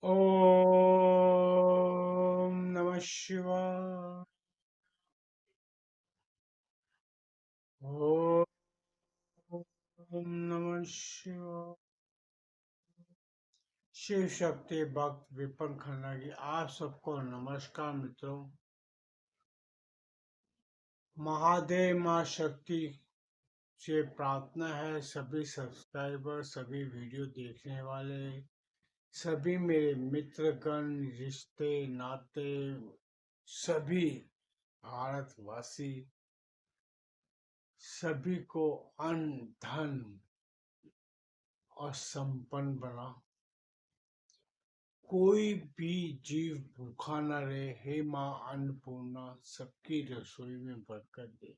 ओम नमः शिवाय। ओम नमः शिवाय। शिव शक्ति भक्त विपन खन्ना की आप सबको नमस्कार मित्रों। महादेव माँ शक्ति से प्रार्थना है सभी सब्सक्राइबर, सभी वीडियो देखने वाले, सभी मेरे मित्रगण, रिश्ते नाते, सभी भारतवासी, सभी को अन्न धन और संपन्न बना। कोई भी जीव भूखा न रहे। हे माँ अन्नपूर्णा सबकी रसोई में बरकत दे,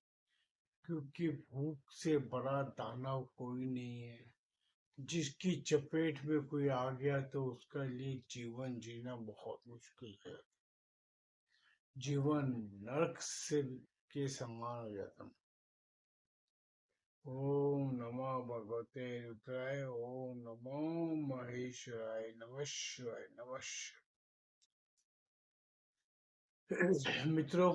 क्योंकि भूख से बड़ा दानव कोई नहीं है। जिसकी चपेट में कोई आ गया तो उसका लिए जीवन जीना बहुत मुश्किल है। जीवन नरक से के समान हो जाता है। ओम नमः भगवते रुद्राय। ओम नमो महेश्वराय। नमः शिवाय। नमः शिवाय। मित्रों,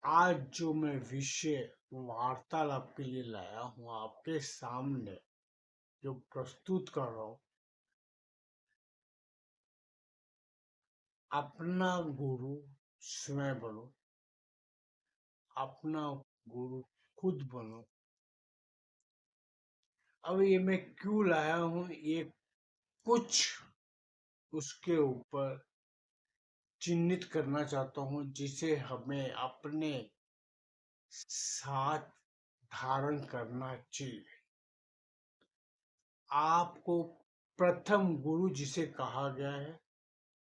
आज जो मैं विषय वार्तालाप के लिए लाया हूँ आपके सामने, जो प्रस्तुत कर रहा हूँ, अपना गुरु स्वयं बनो। अपना गुरु खुद बनो। अब ये मैं क्यों लाया हूँ, ये कुछ उसके ऊपर चिन्हित करना चाहता हूँ, जिसे हमें अपने साथ धारण करना चाहिए। आपको प्रथम गुरु जिसे कहा गया है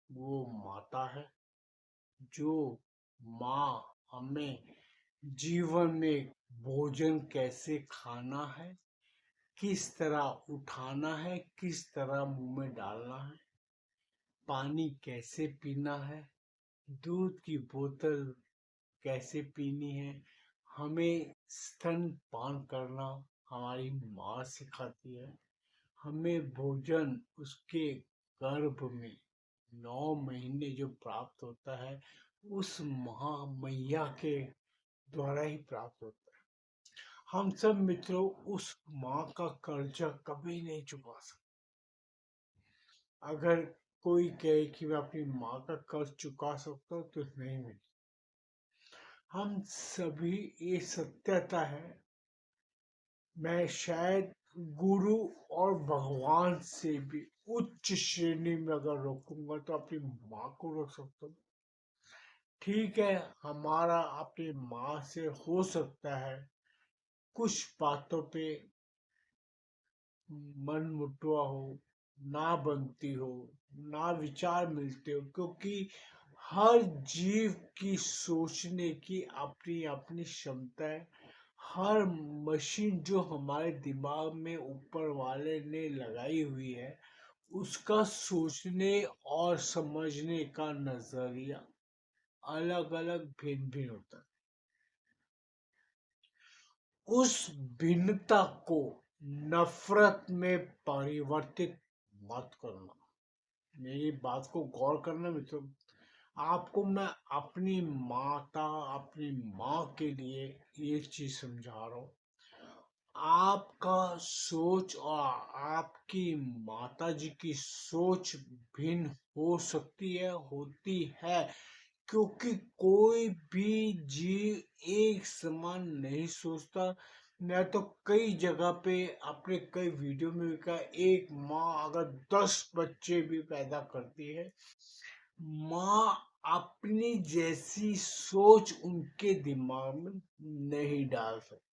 वो माता है। जो माँ हमें जीवन में भोजन कैसे खाना है, किस तरह उठाना है, किस तरह मुंह में डालना है, पानी कैसे पीना है, दूध की बोतल कैसे पीनी है, हमें स्तनपान करना हमारी माँ सिखाती है। हमें भोजन उसके गर्भ में 9 महीने जो प्राप्त होता है, उस महामैया के द्वारा ही प्राप्त होता है। हम सब मित्रों उस माँ का कर्जा कभी नहीं चुका सकते। अगर कोई कहे कि मैं अपनी माँ का कर्ज चुका सकता हूँ तो नहीं मिल। हम सभी, ये सत्यता है। मैं शायद गुरु और भगवान से भी उच्च श्रेणी में अगर रोकूंगा तो अपनी माँ को रोक सकता हूँ। ठीक है, हमारा अपनी माँ से हो सकता है कुछ बातों पे मन मुटवा हो, ना बनती हो, ना विचार मिलते हो, क्योंकि हर जीव की सोचने की अपनी अपनी क्षमता है। हर मशीन जो हमारे दिमाग में ऊपर वाले ने लगाई हुई है, उसका सोचने और समझने का नजरिया अलग अलग भिन्न भिन्न होता है। उस भिन्नता को नफरत में परिवर्तित मत करना। मेरी बात को गौर करना मित्रों। आपको मैं अपनी माता, अपनी माँ के लिए ये चीज समझा रहा हूँ। आपका सोच और आपकी माता जी की सोच भिन्न हो सकती है, होती है, क्योंकि कोई भी जीव एक समान नहीं सोचता। मैं तो कई जगह पे अपने कई वीडियो में भी कहा, एक माँ अगर 10 बच्चे भी पैदा करती है, माँ अपनी जैसी सोच उनके दिमाग में नहीं डाल सकती।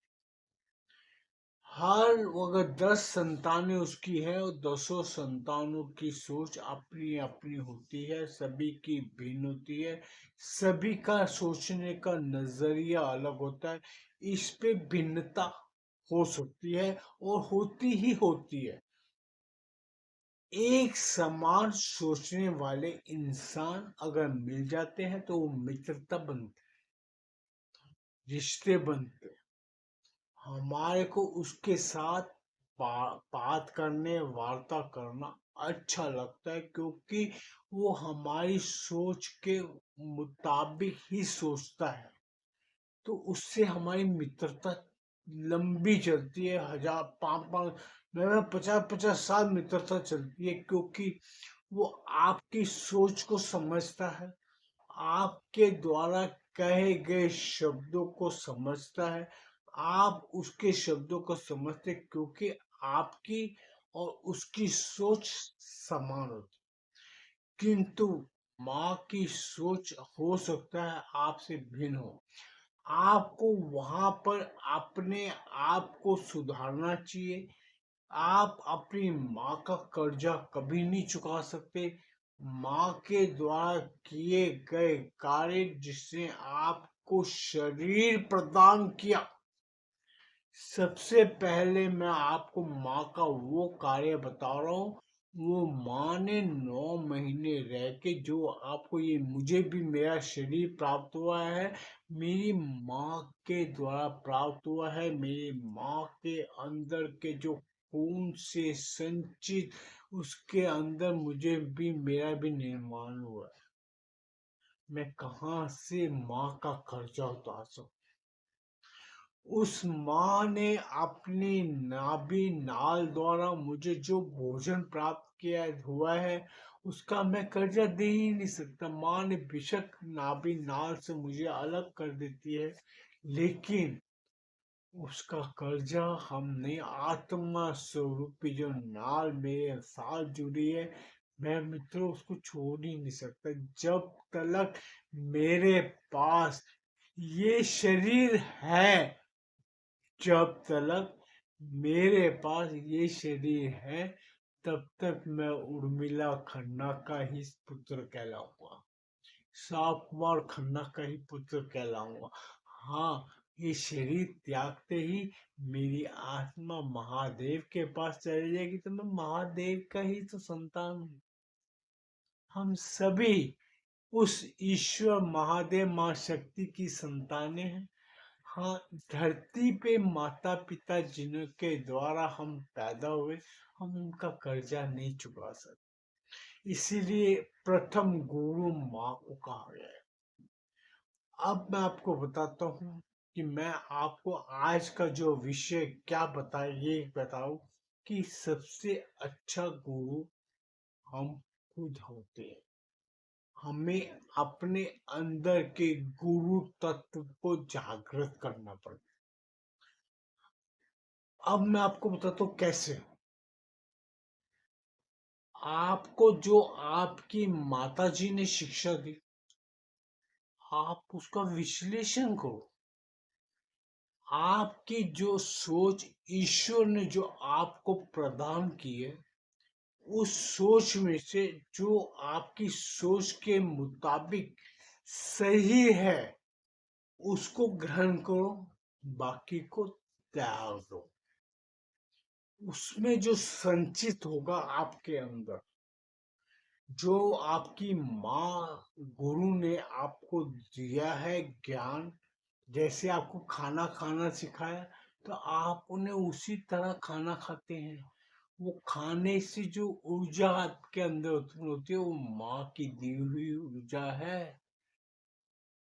हर अगर 10 संतानें उसकी है और 10 संतानों की सोच अपनी अपनी होती है, सभी की भिन्न होती है, सभी का सोचने का नजरिया अलग होता है। इस पे भिन्नता हो सकती है और होती ही होती है। एक समान सोचने वाले इंसान अगर मिल जाते हैं तो वो मित्रता बनती है, रिश्ते बनते हैं। हमारे को उसके साथ बात करने, वार्ता करना अच्छा लगता है, क्योंकि वो हमारी सोच के मुताबिक ही सोचता है। तो उससे हमारी मित्रता लंबी चलती है, 1000 5 5 50 50 साल मित्रता चलती है, क्योंकि वो आपकी सोच को समझता है, आपके द्वारा कहे गए शब्दों को समझता है, आप उसके शब्दों को समझते हैं, क्योंकि आपकी और उसकी सोच समान होती है। किंतु माँ की सोच हो सकता है आपसे भिन्न हो। आपको वहां पर अपने आप को सुधारना चाहिए। आप अपनी माँ का कर्जा कभी नहीं चुका सकते। माँ के द्वारा किए गए कार्य, जिसने आपको शरीर प्रदान किया, सबसे पहले मैं आपको माँ का वो कार्य बता रहा हूँ। वो माँ ने 9 महीने रह के जो आपको, ये मुझे भी मेरा शरीर प्राप्त हुआ है, मेरी माँ के द्वारा प्राप्त हुआ है। मेरी माँ के अंदर के जो खून से संचित, उसके अंदर मुझे भी, मेरा भी निर्माण हुआ है। मैं कहाँ से माँ का कर्जा उतार सकता? उस माँ ने अपनी नाभि नाल द्वारा मुझे जो भोजन प्राप्त किया हुआ है, उसका मैं कर्जा दे ही नहीं सकता। माँ ने बेशक नाभि नाल से मुझे अलग कर देती है, लेकिन उसका कर्जा हम नहीं। आत्मा स्वरूपी जो नाल मेरे साथ जुड़ी है, मैं मित्रों उसको छोड़ ही नहीं सकता। जब तक मेरे पास ये शरीर है, जब तक मेरे पास ये शरीर है, तब तक मैं उर्मिला खन्ना का ही पुत्र कहलाऊंगा, साफ कुमार खन्ना का ही पुत्र कहलाऊंगा। हाँ, ये शरीर त्यागते ही मेरी आत्मा महादेव के पास चली जाएगी, तो मैं महादेव का ही तो संतान हूँ। हम सभी उस ईश्वर महादेव माँ शक्ति की संतानें हैं। हाँ, धरती पे माता पिता जिनके द्वारा हम पैदा हुए, हम उनका कर्जा नहीं चुका सकते। इसीलिए प्रथम गुरु माँ को कहा गया है। अब मैं आपको बताता हूँ कि मैं आपको आज का जो विषय क्या बताए, ये बताऊं कि सबसे अच्छा गुरु हम खुद होते हैं। हमें अपने अंदर के गुरु तत्व को जागृत करना पड़ता है। अब मैं आपको बताता हूँ कैसे। आपको जो आपकी माताजी ने शिक्षा दी, आप उसका विश्लेषण करो। आपकी जो सोच ईश्वर ने जो आपको प्रदान की है, उस सोच में से जो आपकी सोच के मुताबिक सही है, उसको ग्रहण करो, बाकी को त्याग दो। उसमें जो संचित होगा आपके अंदर, जो आपकी माँ गुरु ने आपको दिया है ज्ञान, जैसे आपको खाना खाना सिखाया, तो आप उन्हें उसी तरह खाना खाते हैं। वो खाने से जो ऊर्जा आपके अंदर उत्पन्न होती है, वो माँ की दी हुई ऊर्जा है।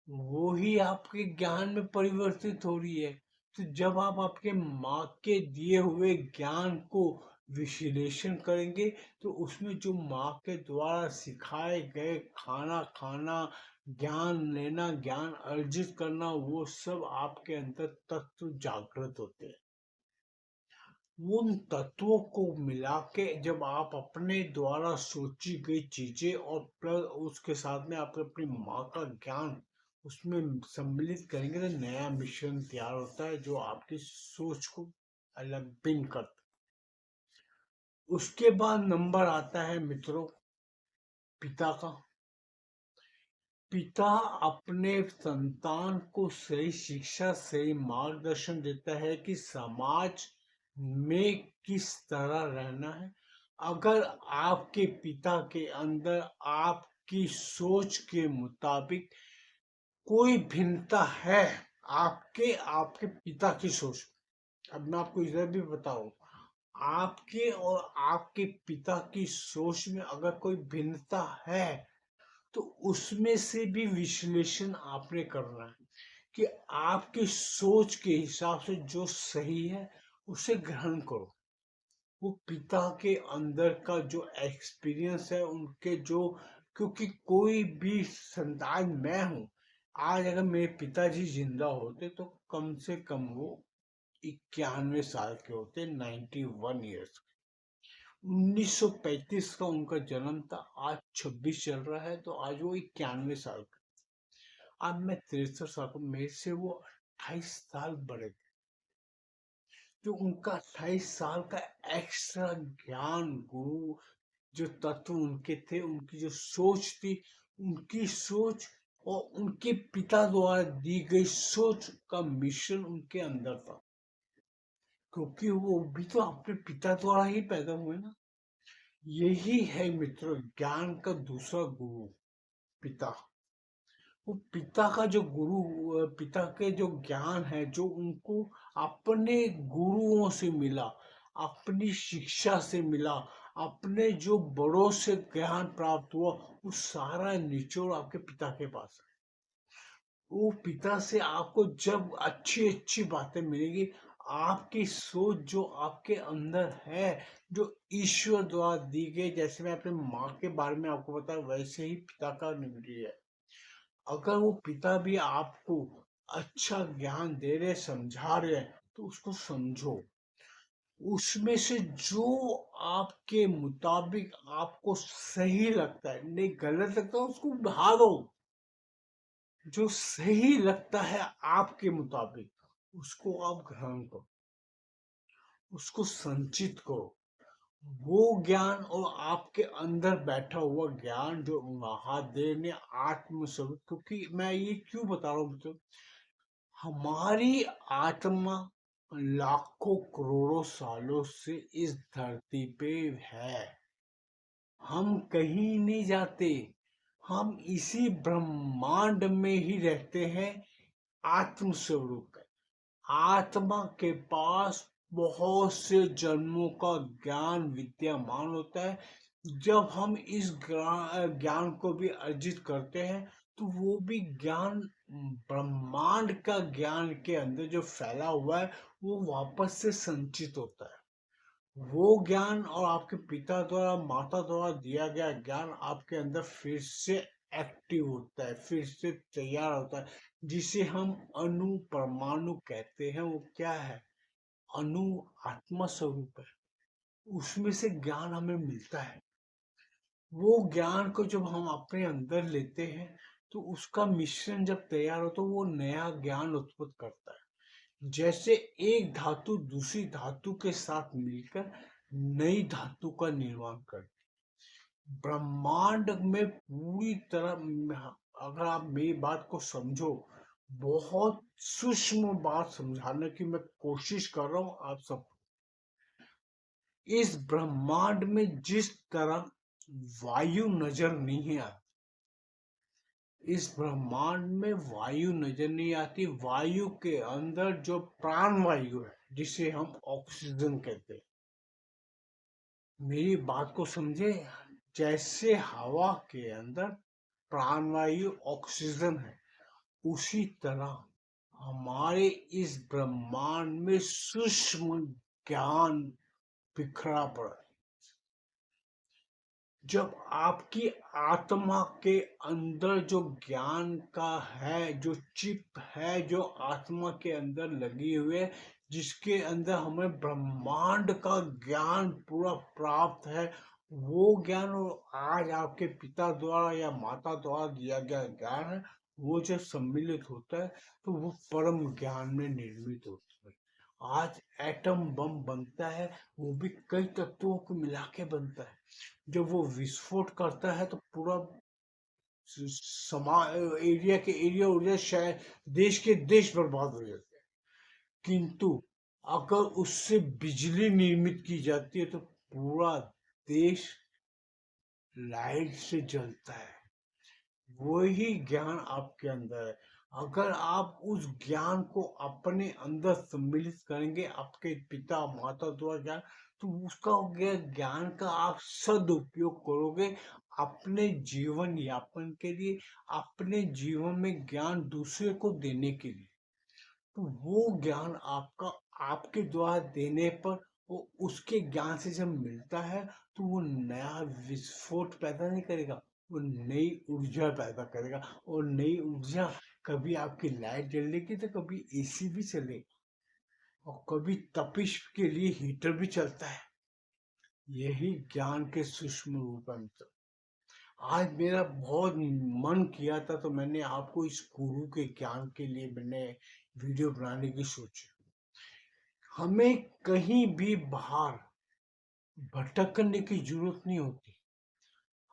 वो ही आपके ज्ञान में परिवर्तित हो रही है। तो जब आप आपके माँ के दिए हुए ज्ञान को विश्लेषण करेंगे, तो उसमें जो माँ के द्वारा सिखाए गए खाना खाना, ज्ञान लेना, ज्ञान अर्जित करना, वो सब आपके अंदर तत्व जागृत होते हैं। उन तत्वों को मिला के जब आप अपने द्वारा सोची गई चीजें और प्लस उसके साथ में आप अपनी माँ का ज्ञान उसमें सम्मिलित करेंगे, तो नया मिश्रण तैयार होता है, जो आपकी सोच को अलग भिन्न करता है। उसके बाद नंबर आता है मित्रों पिता का। पिता अपने संतान को सही शिक्षा, सही मार्गदर्शन देता है कि समाज में किस तरह रहना है। अगर आपके पिता के अंदर आपकी सोच के मुताबिक कोई भिन्नता है, आपके आपके पिता की सोच, अब मैं आपको इधर भी बताऊं, आपके और आपके पिता की सोच में अगर कोई भिन्नता है तो उसमें से भी विश्लेषण आपने करना है कि आपकी सोच के हिसाब से जो सही है उसे ग्रहण करो। वो पिता के अंदर का जो एक्सपीरियंस है उनके जो, क्योंकि कोई भी संतान, मैं हूं, आज अगर मेरे पिताजी जिंदा होते तो कम से कम वो 91 साल के होते, 91 ईयर्स। 1935 का उनका जन्म था, आज 26 चल रहा है तो आज वो 91 साल का। अब मैं 63 साल का, मेरे से वो 28 साल बड़े थे। जो उनका 28 साल का एक्स्ट्रा ज्ञान, गुरु जो तत्व उनके थे, उनकी जो सोच थी, उनकी सोच और उनके पिता द्वारा दी गई सोच का मिश्रण उनके अंदर था, क्योंकि वो भी तो अपने पिता द्वारा ही पैदा हुए ना। यही है मित्रों ज्ञान का दूसरा गुरु, पिता। वो पिता का जो गुरु, पिता के जो ज्ञान है, जो उनको अपने गुरुओं से मिला, अपनी शिक्षा से मिला, अपने जो बड़ों से ज्ञान प्राप्त हुआ, वो सारा निचोड़ आपके पिता के पास है। वो पिता से आपको जब अच्छी अच्छी बातें मिलेगी, आपकी सोच जो आपके अंदर है, जो ईश्वर द्वारा दी गई, जैसे मैं अपने माँ के बारे में आपको बताया, वैसे ही पिता का निम्न है। अगर वो पिता भी आपको अच्छा ज्ञान दे रहे, समझा रहे हैं, तो उसको समझो। उसमें से जो आपके मुताबिक आपको सही लगता है, नहीं गलत लगता है उसको बढ़ा दो। जो सही लगता है आपके मुताबिक उसको आप ग्रहण करो, उसको संचित करो। वो ज्ञान और आपके अंदर बैठा हुआ ज्ञान जो महादेव ने आत्मस्वरूप, क्योंकि मैं ये क्यों बता रहा हूँ तो, हमारी आत्मा लाखों करोड़ों सालों से इस धरती पे है। हम कहीं नहीं जाते, हम इसी ब्रह्मांड में ही रहते हैं। आत्म स्वरूप है। आत्मा के पास बहुत से जन्मों का ज्ञान विद्यमान होता है। जब हम इस ज्ञान को भी अर्जित करते हैं तो वो भी ज्ञान ब्रह्मांड का ज्ञान के अंदर जो फैला हुआ है वो वापस से संचित होता है। वो ज्ञान और आपके पिता द्वारा, माता द्वारा दिया गया ज्ञान आपके अंदर फिर से एक्टिव होता है, फिर से तैयार होता है, जिसे हम अणु परमाणु कहते हैं। वो क्या है? अणु आत्मा स्वरूप है। उसमें से ज्ञान हमें मिलता है। वो ज्ञान को जब हम अपने अंदर लेते हैं तो उसका मिश्रण जब तैयार हो तो वो नया ज्ञान उत्पन्न करता है। जैसे एक धातु दूसरी धातु के साथ मिलकर नई धातु का निर्माण करती है। ब्रह्मांड में पूरी तरह, अगर आप मेरी बात को समझो, बहुत सूक्ष्म बात समझाने की मैं कोशिश कर रहा हूं आप सब। इस ब्रह्मांड में जिस तरह वायु नजर नहीं आती, इस ब्रह्मांड में वायु नजर नहीं आती, वायु के अंदर जो प्राण वायु है जिसे हम ऑक्सीजन कहते हैं, मेरी बात को समझे। जैसे हवा के अंदर प्राणवायु ऑक्सीजन है, उसी तरह हमारे इस ब्रह्मांड में सूक्ष्म ज्ञान बिखरा पड़ा है। जब आपकी आत्मा के अंदर जो ज्ञान का है, जो चिप है, जो आत्मा के अंदर लगी हुई है, जिसके अंदर हमें ब्रह्मांड का ज्ञान पूरा प्राप्त है, वो ज्ञान और आज आपके पिता द्वारा या माता द्वारा दिया गया ज्ञान है, वो जब सम्मिलित होता है तो वो परम ज्ञान में निर्मित होता है। आज एटम बम बनता है, वो भी कई तत्वों को मिला के बनता है। जब वो विस्फोट करता है तो पूरा समा एरिया शहर, देश के देश बर्बाद हो जाते हैं। किंतु अगर उससे बिजली निर्मित की जाती है तो पूरा देश लाइट से जलता है। वही ज्ञान आपके अंदर है। अगर आप उस ज्ञान को अपने अंदर सम्मिलित करेंगे, आपके पिता माता द्वारा ज्ञान, तो उसका ज्ञान का आप सदुपयोग करोगे अपने जीवन यापन के लिए, अपने जीवन में ज्ञान दूसरे को देने के लिए। तो वो ज्ञान आपका आपके द्वारा देने पर वो उसके ज्ञान से जब मिलता है, तो वो नया विस्फोट पैदा नहीं करेगा, वो नई ऊर्जा पैदा करेगा। और नई ऊर्जा, कभी आपकी लाइट जलेगी तो कभी एसी भी चलेगा, और कभी तपिश के लिए हीटर भी चलता है। यही ज्ञान के सूक्ष्म रूप है मित्र। आज मेरा बहुत मन किया था, तो मैंने आपको इस गुरु के ज्ञान के लिए मैंने वीडियो बनाने की सोची। हमें कहीं भी बाहर भटकने की जरूरत नहीं होती।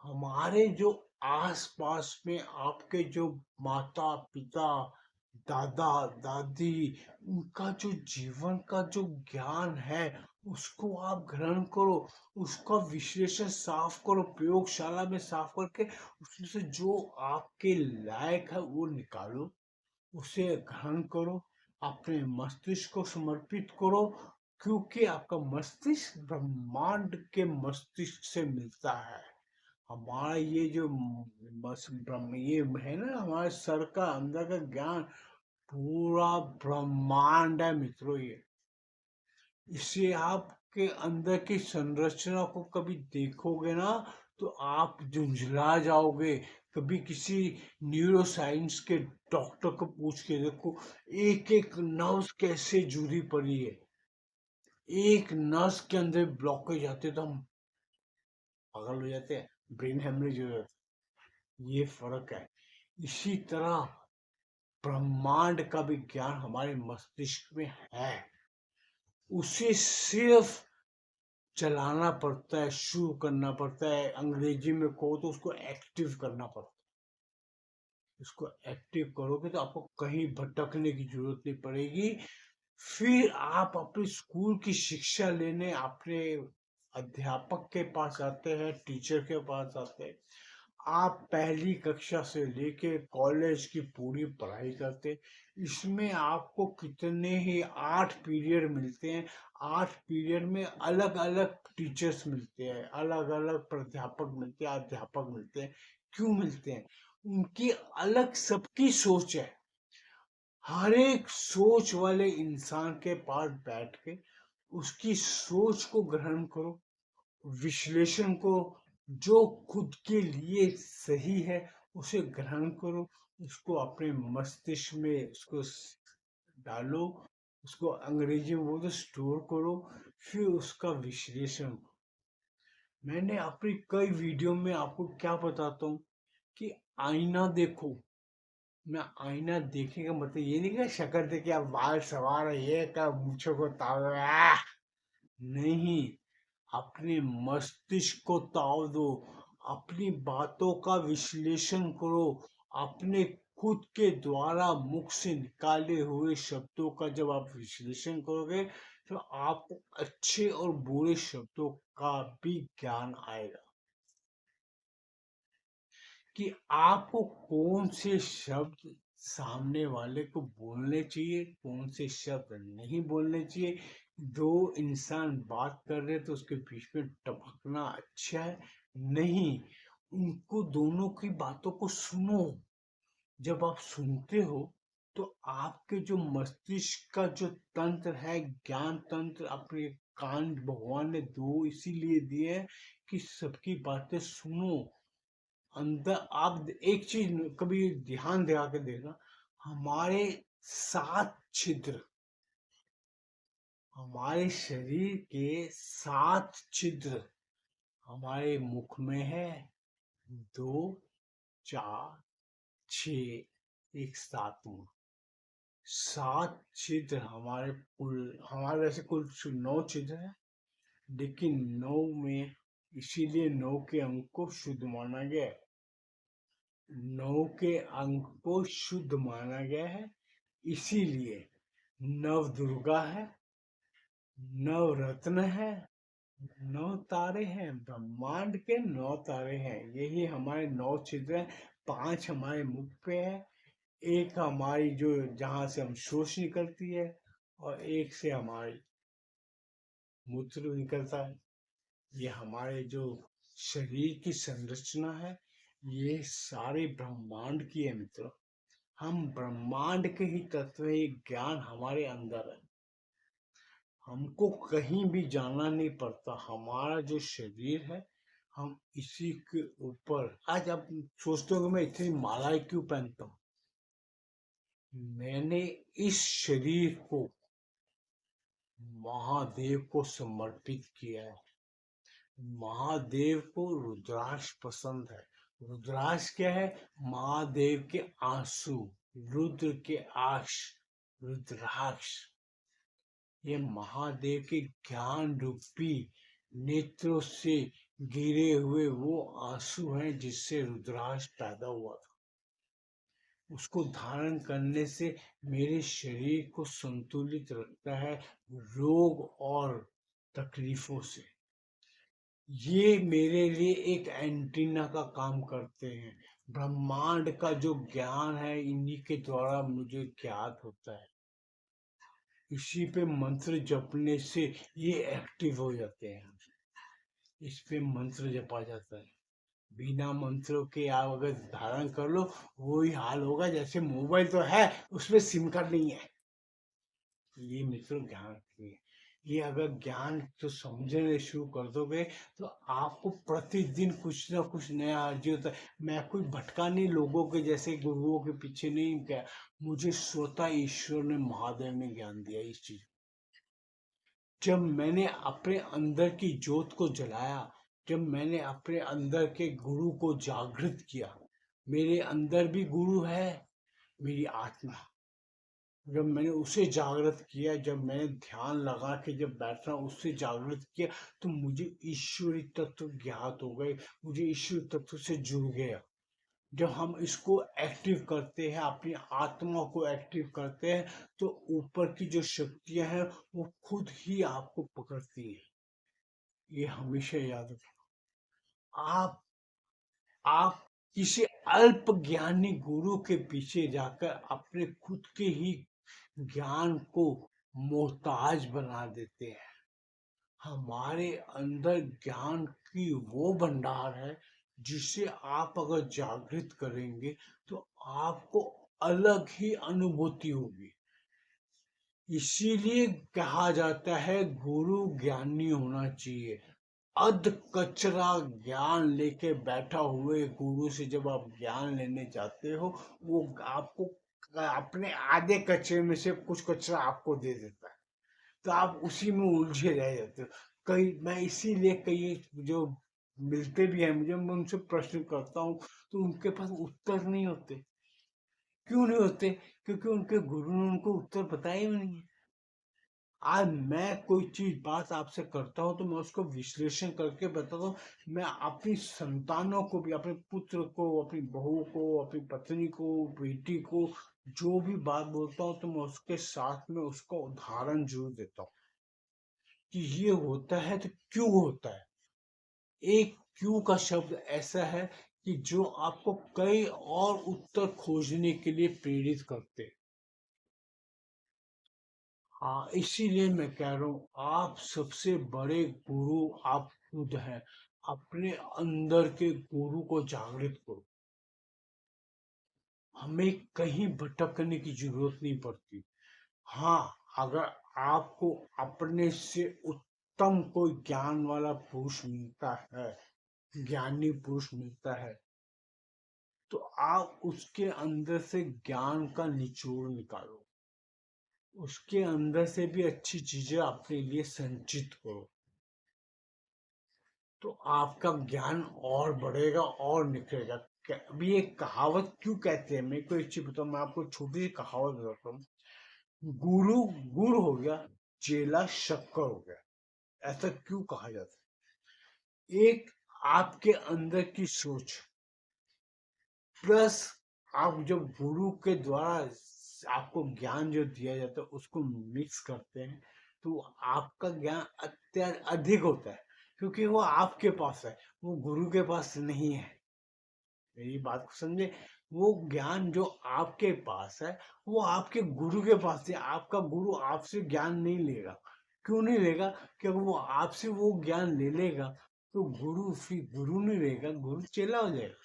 हमारे जो आस-पास में आपके जो माता-पिता, दादा-दादी, उनका जो जीवन का जो ज्ञान है, उसको आप ग्रहण करो, उसका विश्लेषण साफ करो, प्रयोगशाला में साफ करके उसमें से जो आपके लायक है वो निकालो, उसे ग्रहण करो, अपने मस्तिष्क को समर्पित करो, क्योंकि आपका मस्तिष्क ब्रह्मांड के मस्तिष्क से मिलता है। हमारा ये जो बस ब्रह्म ये है ना, हमारे सर का अंदर का ज्ञान पूरा ब्रह्मांड है मित्रों। ये इससे आपके अंदर की संरचना को कभी देखोगे ना, तो आप झुंझला जाओगे। कभी किसी न्यूरो साइंस के डॉक्टर को पूछ के देखो, एक एक नर्व कैसे जुड़ी पड़ी है। एक नर्व के अंदर ब्लॉकेज आते तो हम पागल हो जाते हैं, ब्रेन हेमरेज हो जाता है। ये फर्क है। इसी तरह ब्रह्मांड का भी ज्ञान हमारे मस्तिष्क में है, उसे सिर्फ चलाना पड़ता है, शुरू करना पड़ता है। अंग्रेजी में कहो तो उसको एक्टिव करना पड़ता है। उसको एक्टिव करोगे तो आपको कहीं भटकने की जरूरत नहीं पड़ेगी। फिर आप अपने स्कूल की शिक्षा लेने अपने अध्यापक के पास आते हैं, टीचर के पास आते हैं। आप पहली कक्षा से लेके कॉलेज की पूरी पढ़ाई करते, इसमें आपको कितने ही 8 पीरियड मिलते हैं। 8 पीरियड में अलग अलग टीचर्स मिलते हैं, अलग अलग प्राध्यापक मिलते हैं, अध्यापक मिलते हैं। क्यों मिलते हैं? उनकी अलग सबकी सोच है। हर एक सोच वाले इंसान के पास बैठ के उसकी सोच को ग्रहण करो, विश्लेषण को, जो खुद के लिए सही है उसे ग्रहण करो, उसको अपने मस्तिष्क में उसको डालो, उसको अंग्रेजी में बोलते स्टोर करो, फिर उसका विश्लेषण करो। मैंने अपनी कई वीडियो में आपको क्या बताता हूँ कि आईना देखो। मैं आईना देखने का मतलब ये नहीं कि शक्ल देखे आप बाल सवार है, ये का मूछों को ताव दो, नहीं, अपने मस्तिष्क को ताव दो, अपनी बातों का विश्लेषण करो, अपने खुद के द्वारा मुख से निकाले हुए शब्दों का जब आप विश्लेषण करोगे, तो आपको अच्छे और बुरे शब्दों का भी ज्ञान आएगा कि आपको कौन से शब्द सामने वाले को बोलने चाहिए, कौन से शब्द नहीं बोलने चाहिए। दो इंसान बात कर रहे तो उसके बीच में टपकना अच्छा है नहीं, उनको दोनों की बातों को सुनो। जब आप सुनते हो तो आपके जो मस्तिष्क का जो तंत्र है, ज्ञान तंत्र, अपने कान भगवान ने दो इसीलिए दिए हैं कि सबकी बातें सुनो। अंदर आप एक चीज कभी ध्यान दिला के देखना, हमारे 7 छिद्र, हमारे शरीर के 7 छिद्र हमारे मुख में है। 2, 4, 6, एक 7 7 छिद्र हमारे कुल, हमारे वैसे कुल 9 छिद्र है, लेकिन 9 में इसीलिए 9 के अंक को शुद्ध माना गया है। 9 के अंक को शुद्ध माना गया है, इसीलिए नव दुर्गा है, नव रत्न है, 9 तारे हैं, ब्रह्मांड के 9 तारे हैं। यही हमारे 9 छिद्र हैं। 5 हमारे मुख पे है, एक हमारी जो जहाँ से हम शौच निकलती है और एक से हमारी मूत्र निकलता है। ये हमारे जो शरीर की संरचना है, ये सारे ब्रह्मांड की है मित्रों। हम ब्रह्मांड के ही तत्व हैं, ये ज्ञान हमारे अंदर है। हमको कहीं भी जाना नहीं पड़ता। हमारा जो शरीर है, हम इसी के ऊपर। आज आप सोचते हो कि मैं इतनी मालाएं क्यों पहनता हूँ? मैंने इस शरीर को महादेव को समर्पित किया है। महादेव को रुद्राक्ष पसंद है। रुद्राक्ष क्या है? महादेव के आंसू, रुद्र के आक्ष, रुद्राक्ष। ये महादेव के ज्ञान रूपी नेत्रों से गिरे हुए वो आंसू हैं जिससे रुद्राक्ष पैदा हुआ था। उसको धारण करने से मेरे शरीर को संतुलित रखता है रोग और तकलीफों से। ये मेरे लिए एक एंटीना का काम करते हैं। ब्रह्मांड का जो ज्ञान है, इन्हीं के द्वारा मुझे ज्ञात होता है। इसी पे मंत्र जपने से ये एक्टिव हो जाते हैं। इस पे मंत्र जपा जाता है। बिना मंत्रों के आप अगर धारण कर लो, वही हाल होगा जैसे मोबाइल तो है, उसमें सिम कार्ड नहीं है। ये मित्रों ज्ञान की है। ये अगर ज्ञान तो समझने शुरू कर दोगे तो आपको प्रतिदिन कुछ ना कुछ नया अर्जित होता है। मैं कोई भटका नहीं, लोगों के जैसे गुरुओं के पीछे नहीं गया। मुझे स्वतः ईश्वर ने, महादेव ने ज्ञान दिया इस चीज। जब मैंने अपने अंदर की ज्योत को जलाया, जब मैंने अपने अंदर के गुरु को जागृत किया, मेरे अंदर भी गुरु है, मेरी आत्मा। जब मैंने उसे जागृत किया, जब मैंने ध्यान लगा के जब बैठा उससे जागृत किया, तो मुझे ईश्वरी तत्व ज्ञात हो गए, मुझे ईश्वरी तत्व से जुड़ गया। जब हम इसको एक्टिव करते हैं, अपनी आत्मा को एक्टिव करते हैं, तो ऊपर की जो शक्तियां हैं वो खुद ही आपको पकड़ती हैं। ये हमेशा याद रखना। आप आप किसी अल्प ज्ञानी गुरु के पीछे जाकर अपने खुद के ही ज्ञान को मोहताज बना देते हैं। हमारे अंदर ज्ञान की वो भंडार है जिसे आप अगर जागृत करेंगे तो आपको अलग ही अनुभूति होगी। इसीलिए कहा जाता है गुरु ज्ञानी होना चाहिए। अध कचरा ज्ञान लेके बैठा हुए गुरु से जब आप ज्ञान लेने जाते हो, वो आपको अपने आधे कचरे में से कुछ कचरा आपको दे देता है, तो आप उसी में उलझे रह जाते हो। कई मैं इसीलिए कई जो मिलते भी हैं मुझे, मैं उनसे प्रश्न करता हूँ तो उनके पास उत्तर नहीं होते। क्यों नहीं होते? क्योंकि उनके गुरु ने उनको उत्तर बताया ही नहीं है। आज मैं कोई चीज बात आपसे करता हूँ तो मैं उसको विश्लेषण करके बताता हूँ। मैं अपनी संतानों को भी, अपने पुत्र को, अपनी बहू को, अपनी पत्नी को, बेटी को जो भी बात बोलता हूँ तो मैं उसके साथ में उसका उदाहरण जरूर देता हूँ कि ये होता है तो क्यों होता है। एक क्यों का शब्द ऐसा है कि जो आपको कई और उत्तर खोजने के लिए प्रेरित करते हैं। हाँ, इसीलिए मैं कह रहा हूँ आप सबसे बड़े गुरु आप खुद हैं। अपने अंदर के गुरु को जागृत करो। हमें कहीं भटकने की जरूरत नहीं पड़ती। हाँ, अगर आपको अपने से उत्तम कोई ज्ञान वाला पुरुष मिलता है, ज्ञानी पुरुष मिलता है, तो आप उसके अंदर से ज्ञान का निचोड़ निकालो। उसके अंदर से भी अच्छी चीजें अपने लिए संचित करो, तो आपका ज्ञान और बढ़ेगा और निखरेगा। अभी एक कहावत क्यों कहते हैं, मेरे को एक चीज बताओ, मैं आपको छोटी सी कहावत बताता हूँ। गुरु गुड़ हो गया, चेला शक्कर हो गया। ऐसा क्यों कहा जाता है? एक आपके अंदर की सोच प्लस आप जब गुरु के द्वारा आपको ज्ञान जो दिया जाता है उसको मिक्स करते हैं, तो आपका ज्ञान अधिक होता है, क्योंकि वो आपके पास है, वो गुरु के पास नहीं है। मेरी बात को समझे? वो ज्ञान जो आपके पास है वो आपके गुरु के पास है। आपका गुरु आपसे ज्ञान नहीं लेगा। क्यों नहीं लेगा? क्योंकि वो आपसे वो ज्ञान ले लेगा तो गुरु फिर गुरु नहीं रहेगा, गुरु चेला हो जाएगा।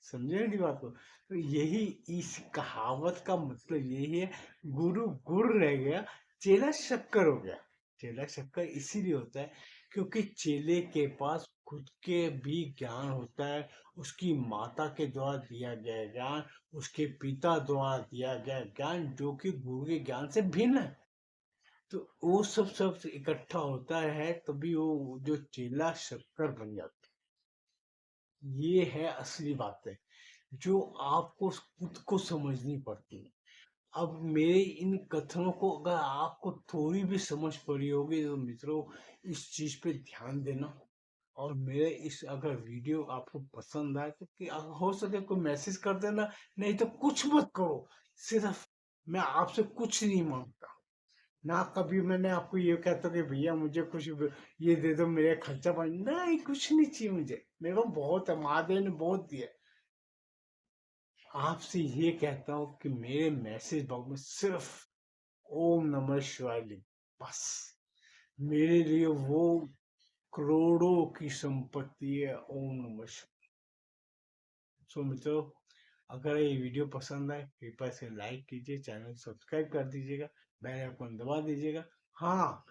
समझे मेरी बात को? तो यही इस कहावत का मतलब यही है, गुरु गुड़ रह गया, चेला शक्कर हो गया। चेला शक्कर इसीलिए होता है क्योंकि चेले के पास खुद के भी ज्ञान होता है, उसकी माता के द्वारा दिया गया ज्ञान, उसके पिता द्वारा दिया गया ज्ञान जो कि गुरु के ज्ञान से भिन्न है। तो वो सब इकट्ठा होता है तभी वो जो चेला शक्कर बन जाता है। ये है असली बात है जो आपको खुद को समझनी पड़ती है। अब मेरे इन कथनों को अगर आपको थोड़ी भी समझ पड़ी होगी तो मित्रों इस चीज पे ध्यान देना। और मेरे इस अगर वीडियो आपको पसंद आए तो कि हो सके कोई मैसेज कर देना, नहीं तो कुछ मत करो। सिर्फ मैं आपसे कुछ नहीं मांगता, ना कभी मैंने आपको ये कहता कि भैया मुझे कुछ ये दे दो मेरे खर्चा पानी, नहीं कुछ नहीं चाहिए मुझे। मेरे को बहुत है, महादेव ने बहुत दिया। आपसे ये कहता हूँ कि मेरे मैसेज बॉक्स में सिर्फ ओम नमः शिवाय लिख, बस। मेरे लिए वो करोड़ों की संपत्ति है, ओम नमः शिवाय। सो मित्रों, अगर ये वीडियो पसंद आए कृपया से लाइक कीजिए, चैनल सब्सक्राइब कर दीजिएगा, बेल आइकन दबा दीजिएगा। हाँ,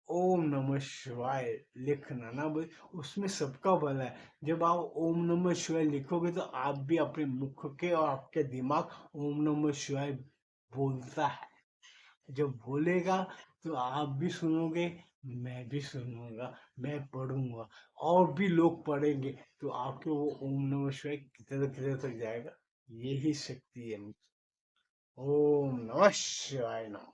ओम नमः शिवाय लिखना ना भाई, उसमें सबका भला है। जब आप ओम नमः शिवाय लिखोगे तो आप भी अपने मुख के और आपके दिमाग ओम नमः शिवाय बोलता है। जब बोलेगा तो आप भी सुनोगे, मैं भी सुनूंगा, मैं पढ़ूंगा, और भी लोग पढ़ेंगे तो आपके वो ओम नमः शिवाय किधर तक जाएगा। यही शक्ति है। ओम नमः शिवाय नमः।